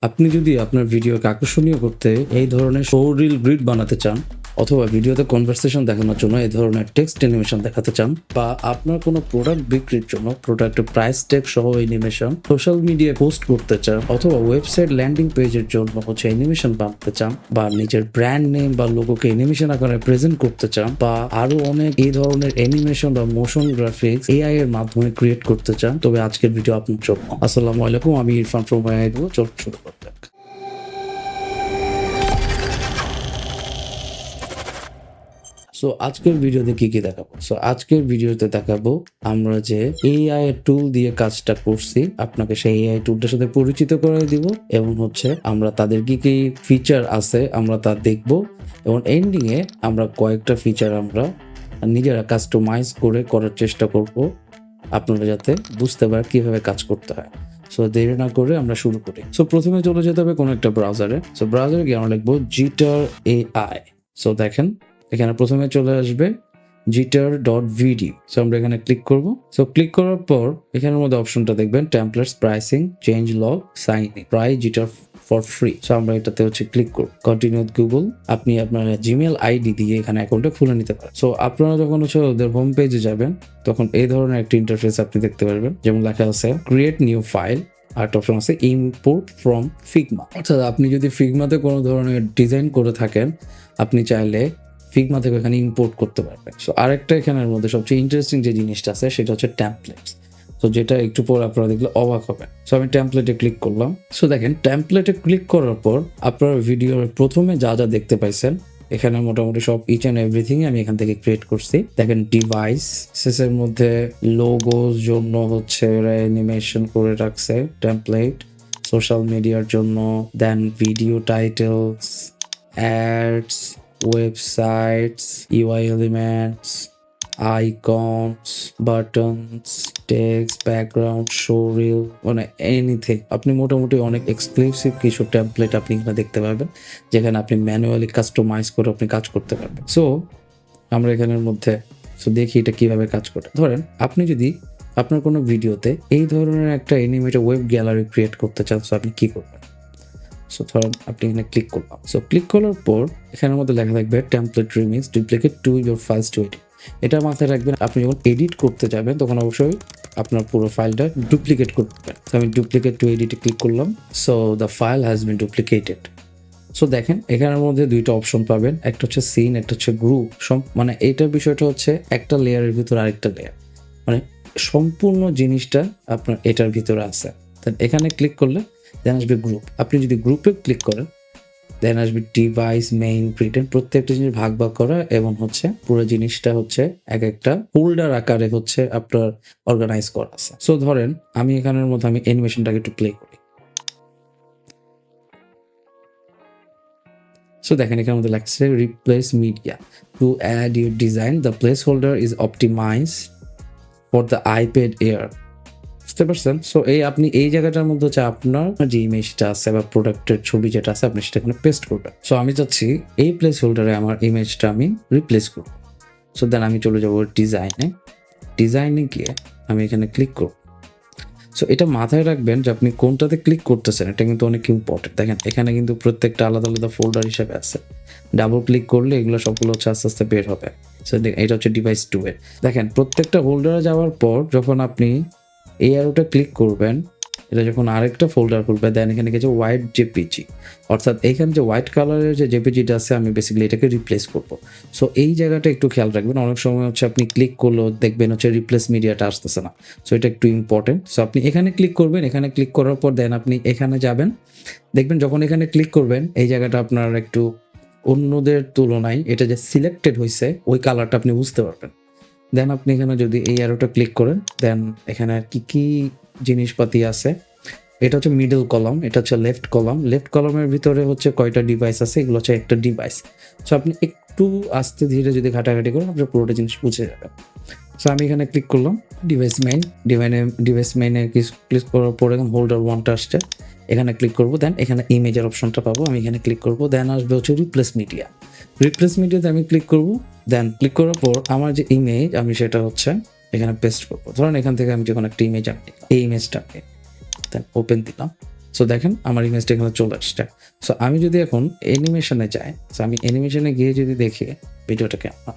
আপনি যদি আপনার ভিডিওকে আকর্ষণীয় করতে এই ধরনের শোরিল গ্রিড বানাতে চান, অথবা ভিডিওতে কনভারসেশন দেখানোর জন্য এই ধরনের টেক্সট অ্যানিমেশন দেখাতে চান, বা আপনার কোনো প্রোডাক্ট বিক্রির জন্য প্রোডাক্টের প্রাইস ট্যাগ সহ অ্যানিমেশন সোশ্যাল মিডিয়ায় পোস্ট করতে চান, অথবা ওয়েবসাইট ল্যান্ডিং পেজের জন্য অ্যানিমেশন বানাতে চান, বা নিজের ব্র্যান্ড নেম বা লোগোকে অ্যানিমেশন আকারে প্রেজেন্ট করতে চান, বা আরো অনেক এই ধরনের অ্যানিমেশন বা মোশন গ্রাফিক্স এআই এর মাধ্যমে ক্রিয়েট করতে চান, তবে আজকের ভিডিও আপনার জন্য। আসসালামু আলাইকুম, আমি ইরফান ফ্রম এআই। চল শুরু করা যাক। আজকের ভিডিওতে কি দেখাবো? আজকের ভিডিওতে দেখাবো আমরা যে এআই এর টুল দিয়ে কাজটা করছি, আপনাকে সেই এআই টুলটার সাথে পরিচিত করে দিব, এবং আমরা তাদের কি কি ফিচার আছে আমরা তা দেখব, এবং এন্ডিং এ আমরা কয়েকটা ফিচার আমরা নিজেরা কাস্টমাইজ করে করার চেষ্টা করব, আপনারা যাতে বুঝতে পারেন কিভাবে কাজ করতে হয়। দেরি না করে আমরা শুরু করি। প্রথমে চলে যেতে হবে কোনো একটা ব্রাউজারে। ব্রাউজারে গিয়ে আমরা লিখবো জিটার এআই। দেখেন এখানে প্রথমে চলে আসবে jitter.video। আমরা এখানে ক্লিক করব। ক্লিক করার পর এখানের মধ্যে অপশনটা দেখবেন templates, pricing, change log, sign in, try Jitter for free. আমরা এটাতে ক্লিক করব। Continue with Google. আপনি আপনার জিমেল আইডি দিয়ে এখানে অ্যাকাউন্টটা খুলে নিতে পারেন। আপনারা যখন ওদের হোম পেজে যাবেন তখন এই ধরনের একটা ইন্টারফেস আপনি দেখতে পারবেন, যেমন লেখা আছে ক্রিয়েট নিউ ফাইল, আর অপশন আছে ইম্পোর্ট ফ্রম ফিগমা। অর্থাৎ আপনি যদি ফিগমাতে কোনো ধরনের ডিজাইন করে থাকেন, আপনি চাইলে ফিগমা থেকে এখানে ইম্পোর্ট করতে পারবেন। আরেকটা এখানের মধ্যে সবচেয়ে ইন্টারেস্টিং যে জিনিসটা আছে সেটা হচ্ছে টেমপ্লেটস। যেটা একটু পর আপনারা দেখলে অবাক হবেন। আমি টেমপ্লেটে ক্লিক করলাম। দেখেন টেমপ্লেটে ক্লিক করার পর আপনার ভিডিওর প্রথমে যা যা দেখতে পাইছেন, এখানে মোটামুটি সব ইচ অ্যান্ড এভরিথিং আমি এখান থেকে ক্রিয়েট করছি। দেখেন ডিভাইস শেষের মধ্যে লোগোর জন্য অ্যানিমেশন করে রাখছে টেমপ্লেট, সোশ্যাল মিডিয়ার জন্য, then video titles, ads, websites, UI elements, icons, buttons, text, background, showreel, মানে এনিথিং। আপনি মোটামুটি অনেক এক্সক্লুসিভ কিছু টেমপ্লেট আপনি এখানে দেখতে পাবেন, যেখানে আপনি ম্যানুয়ালি কাস্টমাইজ করে আপনি কাজ করতে পারবেন। আমরা এখানের মধ্যে দেখি এটা কিভাবে কাজ করে। ধরেন আপনি যদি আপনার কোনো ভিডিওতে এই ধরনের একটা অ্যানিমেটেড ওয়েব গ্যালারি ক্রিয়েট করতে চান, আপনি কি করবেন? ধরেন আপনি এখানে ক্লিক করলাম। ক্লিক করার পর এখানের মধ্যে লেখা থাকবে template remix duplicate to your files two edit. এটা মাথায় রাখবেন, আপনি যখন এডিট করতে যাবেন তখন অবশ্যই আপনার পুরো ফাইলটা ডুপ্লিকেট করবেন। আমি ডুপ্লিকেট টু এডিটে ক্লিক করলাম। The file has been duplicated. দেখেন এখানের মধ্যে দুইটা অপশন পাবেন, একটা হচ্ছে সিন, একটা হচ্ছে গ্রুপ। মানে এইটার বিষয়টা হচ্ছে একটা লেয়ারের ভিতরে আরেকটা লেয়ার, মানে সম্পূর্ণ জিনিসটা আপনার এটার ভিতরে আছে। এখানে ক্লিক করলে দেন আসবে গ্রুপ। আপনি যদি গ্রুপে ক্লিক করেন দেন আসবে ডিভাইস, মেইন, প্রিন্টেড, প্রত্যেকটা জিনিস ভাগ ভাগ করা, এবং পুরো জিনিসটা এক একটা ফোল্ডার আকারে আপনার অর্গানাইজ করা আছে। ধরেন আমি এখানের মধ্যে আমি অ্যানিমেশনটাকে একটু প্লে করি। দেখেন এখানের মধ্যে লাগছে replace media to add your design, the place holder is optimized for the iPad Air. বুঝতে পারছেন? আপনি এই জায়গাটার মধ্যে আপনার যে ইমেজটা আছে বা প্রোডাক্টের ছবি যেটা আছে আপনি সেটা এখানে পেস্ট করবেন। আমি চাচ্ছি এই প্লেস হোল্ডারে আমার ইমেজটা আমি রিপ্লেস করব। দেন আমি চলে যাবো ডিজাইনে গিয়ে আমি এখানে ক্লিক করব। এটা মাথায় রাখবেন যে আপনি কোনটাতে ক্লিক করতেছেন, এটা কিন্তু অনেক ইম্পর্টেন্ট। দেখেন এখানে কিন্তু প্রত্যেকটা আলাদা আলাদা ফোল্ডার হিসেবে আছে। ডাবল ক্লিক করলে এগুলো সবগুলো আস্তে আস্তে বের হবে। এটা হচ্ছে ডিভাইস 2 এর। দেখেন প্রত্যেকটা হোল্ডারে যাওয়ার পর যখন আপনি এই অ্যারোটা ক্লিক করবেন, এটা যখন আরেকটা ফোল্ডার খুলবে, দেন এখানে কিছু হোয়াইট জেপিজি, অর্থাৎ এখানে যে হোয়াইট কালারের যে জেপিজিটা আছে আমি বেসিক্যালি এটাকে রিপ্লেস করবো। এই জায়গাটা একটু খেয়াল রাখবেন। অনেক সময় আপনি ক্লিক করলেও দেখবেন রিপ্লেস মিডিয়াটা আসতেছে না। এটা একটু ইম্পর্টেন্ট। আপনি এখানে ক্লিক করবেন, এখানে ক্লিক করার পর দেন আপনি এখানে যাবেন, দেখবেন যখন এখানে ক্লিক করবেন এই জায়গাটা আপনার একটু অন্যদের তুলনায় এটা যে সিলেক্টেড হয়েছে ওই কালারটা আপনি বুঝতে পারবেন। দেন আপনি এখানে যদি এই অ্যারোটা ক্লিক করেন, দেন এখানে কি জিনিসপাতি আছে, এটা হচ্ছে মিডল কলাম, এটা হচ্ছে লেফট কলাম। লেফট কলামের ভিতরে কয়টা ডিভাইস আছে, এগুলো হচ্ছে একটা ডিভাইস। আপনি একটু আস্তে ধীরে যদি ঘাটাঘাটি করেন আপনার পুরোটা জিনিস বুঝে যাবেন। আমি এখানে ক্লিক করলাম ডিভাইস মেইনে ক্লিক করার পরে হোল্ডার 1টা আসছে, এখানে ক্লিক করবো। দেন এখানে ইমেজের অপশনটা পাবো, আমি এখানে ক্লিক করবো। দেন আসবে রিপ্লেস মিডিয়াতে আমি ক্লিক করবো। দেন ক্লিক করার পর আমার যে ইমেজ আমি সেটা এখানে পেস্ট করবো। ধরেন এখান থেকে আমি যখন একটা ইমেজ এই ইমেজটা দেন ওপেন দিলাম। সো দেখেন আমার ইমেজটা এখানে চলে আসছে। সো আমি যদি এখন অ্যানিমেশনে যাই, সো আমি অ্যানিমেশনে গিয়ে যদি দেখি ভিডিওটা কেমন,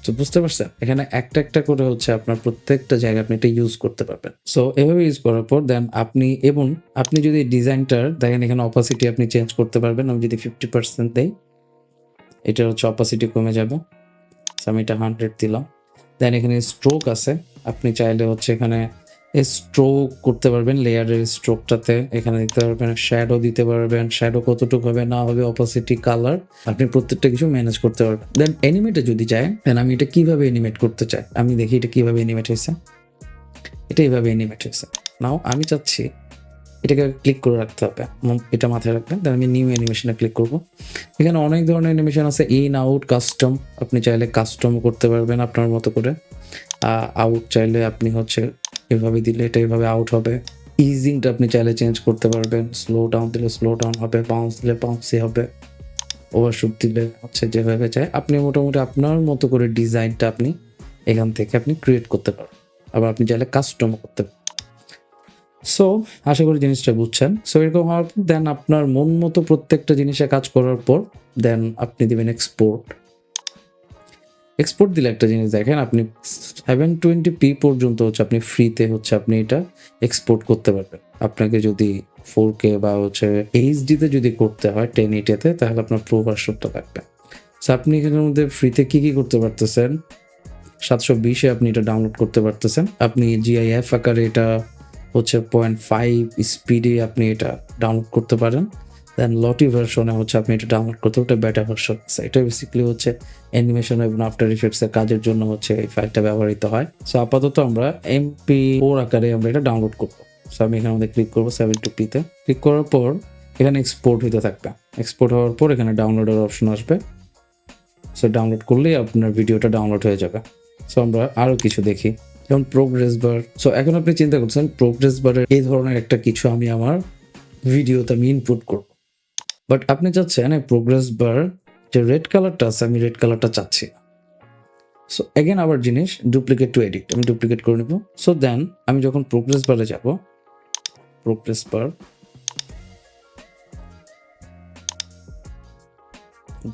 তো বুঝতে পারছেন এখানে একটা একটা করে হচ্ছে আপনার প্রত্যেকটা জায়গায় আপনি এটা ইউজ করতে পারবেন। সো এভাবে ইউজ করার পর দেন আপনি এবং আপনি যদি ডিজাইনটার দেখেন এখানে অপাসিটি আপনি চেঞ্জ করতে পারবেন। আমি যদি 50% দেই, এটা হচ্ছে অপাসিটি কমে যাবে। সো আমি এটা 100 দিলাম। দেন এখানে স্ট্রোক আছে, আপনি চাইলে হচ্ছে এখানে স্ট্রোক করতে পারবেন, লেয়ারের স্ট্রোকটাতে এখানে দিতে পারবেন, শ্যাডো দিতে পারবেন, শ্যাডো কতটুকু হবে না হবে, অপাসিটি, কালার, আপনি প্রত্যেকটা কিছু ম্যানেজ করতে পারবেন। দেন অ্যানিমেটে যদি যায়, দেন আমি এটা কিভাবে অ্যানিমেট করতে চাই, আমি দেখি এটা কিভাবে অ্যানিমেট হয়েছে। এটা এইভাবে অ্যানিমেট হয়েছে। নাও আমি চাচ্ছি এটাকে ক্লিক করে রাখতে হবে, এটা মাথায় রাখবেন। দেন আমি নিউ অ্যানিমেশনে ক্লিক করব। এখানে অনেক ধরনের অ্যানিমেশন আছে, ইন, আউট, কাস্টম, আপনি চাইলে কাস্টম করতে পারবেন আপনার মতো করে। আউট চাইলে আপনি হচ্ছে এভাবে দিলে এটা এভাবে আউট হবে। ইজিংটা আপনি চাইলে চেঞ্জ করতে পারবেন, স্লো ডাউন দিলে স্লো ডাউন হবে, বাউন্স দিলে বাউন্সি হবে, ওভারশুট দিলে হচ্ছে যেভাবে চায় আপনি মোটামুটি আপনার মতো করে ডিজাইনটা আপনি এখান থেকে আপনি ক্রিয়েট করতে পারবেন। আবার আপনি চাইলে কাস্টম করতে পারেন। সো আশা করি জিনিসটা বুঝছেন। সো এরকম হওয়ার পর দেন আপনার মন মতো প্রত্যেকটা জিনিসে কাজ করার পর দেন আপনি দিবেন এক্সপোর্ট। এক্সপোর্ট দিলে একটা জিনিস দেখেন, আপনি 720p পর্যন্ত হচ্ছে আপনি ফ্রিতে হচ্ছে আপনি এটা এক্সপোর্ট করতে পারবেন। আপনাকে যদি 4K বা হচ্ছে এইচডিতে যদি করতে হয় 1080তে, তাহলে আপনার প্রো ভার্সনটা লাগবে। সো আপনি এখানের মধ্যে ফ্রিতে কী কী করতে পারতেছেন, 720-এ আপনি এটা ডাউনলোড করতে পারতেছেন। আপনি জিআইএফ আকারে এটা হচ্ছে 0.5 স্পিডে আপনি এটা ডাউনলোড করতে পারেন। দেন লটি ভার্সনে হচ্ছে আপনি এটা ডাউনলোড করতে, ওটা বেটা ভার্সন আছে। এটা বেসিক্যালি হচ্ছে অ্যানিমেশন এবং আফটার ইফেক্টসের কাজের জন্য হচ্ছে এই ফাইলটা ব্যবহৃত হয়। সো আপাতত আমরা MP4 আকারে আমরা এটা ডাউনলোড করবো। সো আমি এখানে মধ্যে ক্লিক করবো 720p-তে। ক্লিক করার পর এখানে এক্সপোর্ট হইতে থাকবে। এক্সপোর্ট হওয়ার পর এখানে ডাউনলোডের অপশন আসবে। সো ডাউনলোড করলেই আপনার ভিডিওটা ডাউনলোড হয়ে যাবে। সো আমরা আরও কিছু দেখি, যেমন প্রোগ্রেস বার। সো এখন আপনি চিন্তা করছেন প্রোগ্রেস বারের এই ধরনের একটা কিছু আমি আমার ভিডিওতে আমি ইনপুট করব, বাট আপনি চাচ্ছেন এই প্রোগ্রেস বার যে রেড কালারটা আছে, আমি রেড কালারটা চাচ্ছি না। সো এগেন আবার জিনিস ডুপ্লিকেট টু এডিট, আমি ডুপ্লিকেট করে নেব। সো দেন আমি যখন প্রোগ্রেস বারে যাব, প্রোগ্রেস বার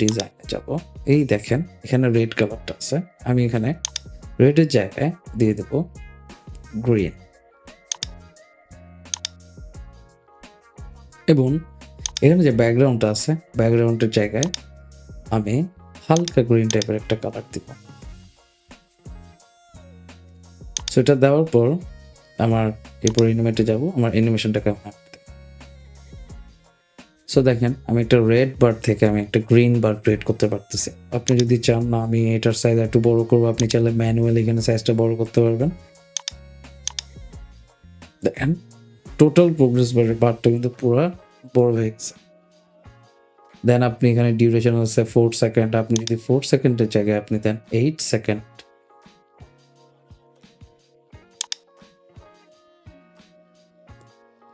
ডিজাইনে যাব, এই দেখেন এখানে রেড কালারটা আছে, আমি এখানে রেডের জায়গায় দিয়ে দেব গ্রিন, এবং এখানে যে ব্যাকগ্রাউন্ডটা আছে ব্যাকগ্রাউন্ডের জায়গায় আমি হালকা গ্রিন টাইপের একটা কালার দিব। সো এটা দেওয়ার পর আমার এরপর অ্যানিমেটে যাব, আমার অ্যানিমেশনটা কেমন হবে। সো দেখেন আমি একটা রেড বার থেকে আমি একটা গ্রিন বার ক্রিয়েট করতে পারতেছি। আপনি যদি চান না আমি এটার সাইজ একটু বড় করবো, আপনি চাইলে ম্যানুয়ালি এখানে সাইজটা বড় করতে পারবেন। দেখেন টোটাল প্রোগ্রেস বারটা কিন্তু পুরো বড় হয়ে গেছে। দেন আপনি এখানে ডিউরেশন হচ্ছে 4 সেকেন্ড, আপনি যদি 4 সেকেন্ডের জায়গায় আপনি দেন 8 সেকেন্ড,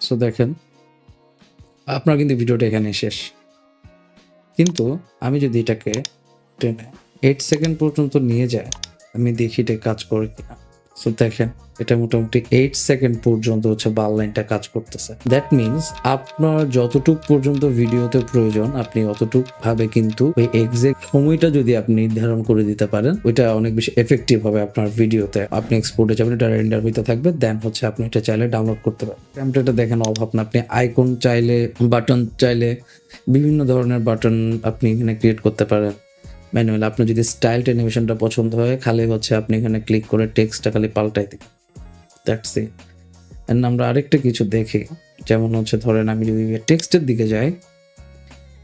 সো দেখেন আপনার কিন্তু ভিডিওটা এখানে শেষ। কিন্তু আমি যদি এটাকে টেনে 8 সেকেন্ড পর্যন্ত নিয়ে যাই, আমি দেখি এটা কাজ করে কিনা। সো দেখেন এটা মোটামুটি 8 সেকেন্ড পর্যন্ত হচ্ছে বাল লাইনটা কাজ করতেছে। দ্যাট মিনস আপনার যতটুক পর্যন্ত ভিডিওতে প্রয়োজন আপনি অতটুক ভাবে কিন্তু ওই এক্সাক্ট সময়টা যদি আপনি নির্ধারণ করে দিতে পারেন, ওইটা অনেক বেশি এফেক্টিভ হবে আপনার ভিডিওতে। আপনি এক্সপোর্টে যাবেন, এটা রেন্ডার হইতে থাকবে, দেন হচ্ছে আপনি এটা চাইলে ডাউনলোড করতে পারেন। টেমপ্লেটটা দেখেন অভাব না, আপনি আইকন চাইলে, বাটন চাইলে, বিভিন্ন ধরনের বাটন আপনি এখানে ক্রিয়েট করতে পারেন ম্যানুয়াল। আপনার যদি স্টাইল অ্যানিমেশনটা পছন্দ হয় খালি হচ্ছে আপনি এখানে ক্লিক করে টেক্সটটা খালি পাল্টাই দিবেন, দ্যাটস ইট। এন্ড আমরা আরেকটা কিছু দেখি, যেমন হচ্ছে ধরেন আমি যদি টেক্সটের দিকে যাই,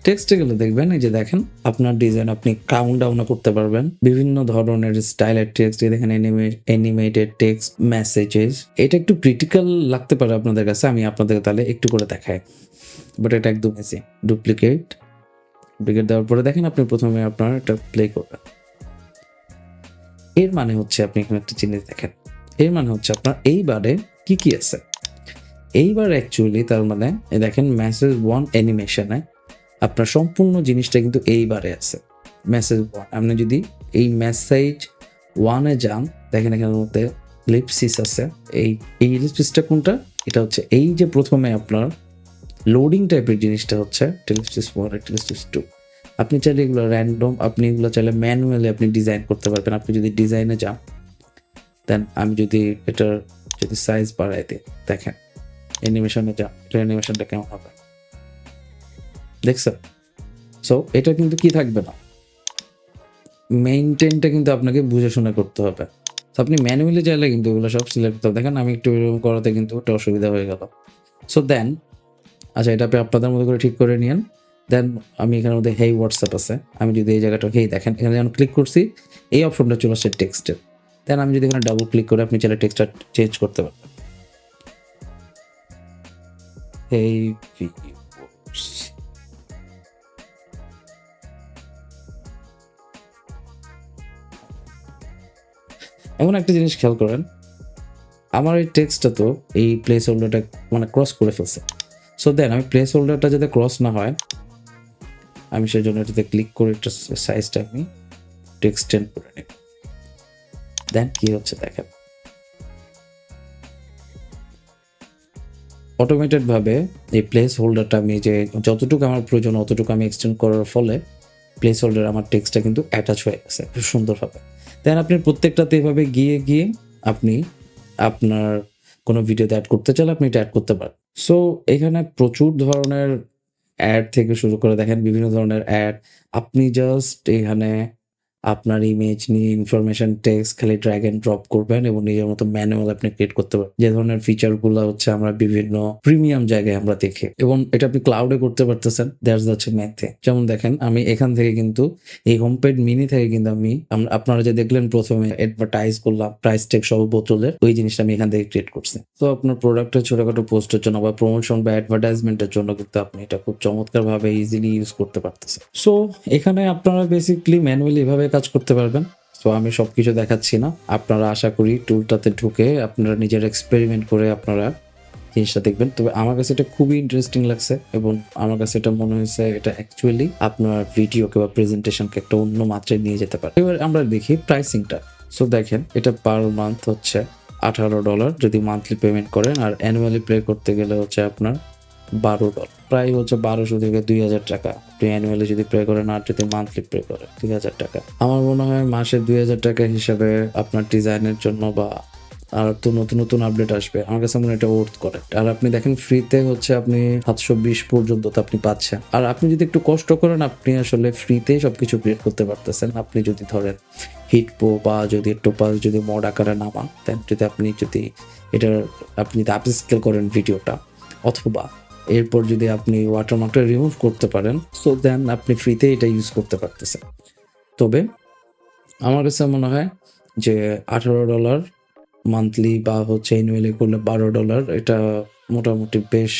টেক্সটে গেলে দেখবেন এই যে দেখেন আপনার ডিজাইন আপনি কাউন্ট ডাউনও করতে পারবেন, বিভিন্ন ধরনের স্টাইলের টেক্সট, দেখেন অ্যানিমেটেড টেক্সট, মেসেজেস। এটা একটু ক্রিটিক্যাল লাগতে পারে আপনাদের কাছে, আমি আপনাদের তাহলে একটু করে দেখাই, বাট এটা একদম ইজি। ডুপ্লিকেট দেওয়ার পরে দেখেন আপনি প্রথমে আপনার এটা প্লে করবেন। এর মানে হচ্ছে আপনি এখানে একটা জিনিস দেখেন, এর মানে হচ্ছে আপনার এইবারে কি কি আছে। এইবার অ্যাকচুয়ালি তার মানে দেখেন মেসেজ 1 অ্যানিমেশনে আপনার সম্পূর্ণ জিনিসটা কিন্তু এইবারে আছে। মেসেজ 1 আপনি যদি এই মেসেজ 1-এ যান, দেখেন এখানের মধ্যে লিপসিস আছে। এই লিপসিসটা কোনটা, এটা হচ্ছে এই যে প্রথমে আপনার লোডিং টাইপের জিনিসটা হচ্ছে টেলিস্টিস 1 আর টেলিস্টিস 2। আপনি চাইলে এগুলো র্যান্ডম, আপনি এগুলো চাইলে ম্যানুয়ালি আপনি ডিজাইন করতে পারবেন। আপনি যদি ডিজাইনে যান, দেন আমি যদি এটার যদি সাইজ বাড়াই দিই, দেখেন অ্যানিমেশনে যান, এটা অ্যানিমেশনটা কেমন হবে দেখছেন? সো এটা কিন্তু কি থাকবে না, মেইনটেইনটা কিন্তু আপনাকে বুঝে শুনে করতে হবে। তো আপনি ম্যানুয়ালি চাইলে কিন্তু এগুলো সব সিলেক্ট করতে হবে। দেখেন আমি একটু এরকম করাতে কিন্তু একটা অসুবিধা হয়ে গেল। সো দেন আচ্ছা, এটা আপনি আপনাদের মতো করে ঠিক করে নিয়েন। দেন আমি এখানের মধ্যে হেই হোয়াটসঅ্যাপ আছে, আমি যদি এই জায়গাটা হেই দেখেন, এখানে যখন ক্লিক করছি এই অপশনটা চলে আসছে টেক্সটের। দেন আমি যদি এখানে ডাবল ক্লিক করে আপনি চাইলে টেক্সটটা চেঞ্জ করতে পারবেন। হেই ভিউয়ার্স, এমন একটা জিনিস খেয়াল করেন, আমার এই টেক্সটটা তো এই প্লেস হোল্ডারটা মানে ক্রস করে ফেলছে। সো দেন আমি প্লেস হোল্ডারটা যাতে ক্রস না হয়, আমি সেই জন্য এটাতে ক্লিক করে একটা সাইজটা আমি এক্সটেন্ড করে নিই। দেন কি হচ্ছে দেখেন, অটোমেটেডভাবে এই প্লেস হোল্ডারটা আমি যে যতটুকু আমার প্রয়োজন অতটুকু আমি এক্সটেন্ড করার ফলে প্লেস হোল্ডার আমার টেক্সটটা কিন্তু অ্যাটাচ হয়ে গেছে খুব সুন্দরভাবে। দেন আপনি প্রত্যেকটাতে এভাবে গিয়ে গিয়ে আপনি আপনার কোনো ভিডিওতে অ্যাড করতে চাইলে আপনি এটা অ্যাড করতে পারেন। সো এখানে প্রচুর ধরনের অ্যাড থেকে শুরু করে দেখেন বিভিন্ন ধরনের অ্যাড। আপনি জাস্ট এখানে আপনার ইমেজ নিয়ে ইনফরমেশন টেক্সট খালি ড্র্যাগ এন্ড ড্রপ করবেন এবং নিজের মতো ম্যানুয়াল আপনি ক্রিয়েট করতে পারবেন। যে ধরনের ফিচারগুলো হচ্ছে আমরা বিভিন্ন প্রিমিয়াম জায়গায় আমরা দেখি, এবং এটা আপনি ক্লাউডে করতে পারতেছেন। দ্যাটস হচ্ছে মেইন থিং। যেমন দেখেন আমি এখান থেকে কিন্তু এই হোম পেজ মিনি থেকে কিন্তু আমি আপনারা যে দেখলেন প্রথমে অ্যাডভার্টাইজ করলাম প্রাইস ট্যাগ সহ বোতলের, ওই জিনিসটা আমি এখান থেকে ক্রিয়েট করছি। তো আপনার প্রোডাক্টের ছোটখাটো পোস্টের জন্য বা প্রমোশন বা অ্যাডভার্টাইজমেন্টের জন্য কিন্তু আপনি এটা খুব চমৎকার ভাবে ইজিলি ইউজ করতে পারতেছেন। সো এখানে আপনারা বেসিক্যালি ম্যানুয়ালি এভাবে কাজ করতে পারবেন। সো আমি সবকিছু দেখাচ্ছি না, আপনারা আশা করি টুলটাতে ঢুকে আপনারা নিজের এক্সপেরিমেন্ট করে আপনারা জিনিসটা দেখবেন। তবে আমার কাছে এটা খুবই ইন্টারেস্টিং লাগছে এবং আমার কাছে এটা মনে হয়েছে এটা অ্যাকচুয়ালি আপনার ভিডিওকে বা প্রেজেন্টেশনকে একটা অন্য মাত্রায় নিয়ে যেতে পারে। এবার আমরা দেখি প্রাইসিংটা। সো দেখেন এটা পার মান্থ হচ্ছে $18 যদি মান্থলি পেমেন্ট করেন, আর অ্যানুয়ালি পে করতে গেলে হচ্ছে আপনার $12, প্রায় হচ্ছে 1200 থেকে 2000 টাকা। আপনি অ্যানুয়ালি যদি পে করেন আর যদি মান্থলি পে করেন 2000 টাকা। আমার মনে হয় মাসে 2000 টাকা হিসাবে আপনার ডিজাইনের জন্য বা আর তো নতুন নতুন আপডেট আসবে, আমার কাছে মনে হয় এটা ওর্থ করে। আর আপনি দেখেন ফ্রিতে হচ্ছে আপনি 720 পর্যন্ত তো আপনি পাচ্ছেন। আর আপনি যদি একটু কষ্ট করেন আপনি আসলে ফ্রিতেই সবকিছু ক্রিয়েট করতে পারতেছেন। আপনি যদি ধরেন হিটপো বা যদি টোপাস যদি মড আকারে নামান, দেন যদি আপনি যদি এটার আপনি যদি আপস্কেল করেন ভিডিওটা, অথবা এরপর যদি আপনি ওয়াটারমার্কটা রিমুভ করতে পারেন, সো দেন আপনি ফ্রিতে এটা ইউজ করতে পারতেছেন। তবে আমার কাছে মনে হয় যে $18 মান্থলি বা হচ্ছে অ্যানুয়ালি করলে $12, এটা মোটামুটি বেশ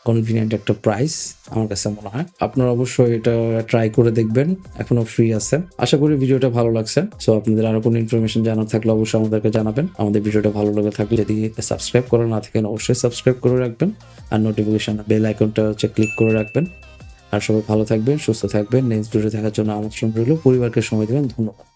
কনভিনিয়েন্ট একটা প্রাইস আমার কাছে মনে হয়। আপনারা অবশ্যই এটা ট্রাই করে দেখবেন, এখনো ফ্রি আছে। আশা করি ভিডিওটা ভালো লাগছে। সো আপনাদের আরো কোনো ইনফরমেশন জানার থাকলে অবশ্যই আমাদেরকে জানাবেন। আমাদের ভিডিওটা ভালো লেগে থাকলে যদি সাবস্ক্রাইব করা না থাকেন অবশ্যই সাবস্ক্রাইব করে রাখবেন, আর নোটিফিকেশন বেল আইকনটা হচ্ছে ক্লিক করে রাখবেন। আর সবাই ভালো থাকবেন, সুস্থ থাকবেন। নেক্সট ভিডিও দেখার জন্য আমন্ত্রণ রইল। পরিবারকে সময় দেবেন। ধন্যবাদ।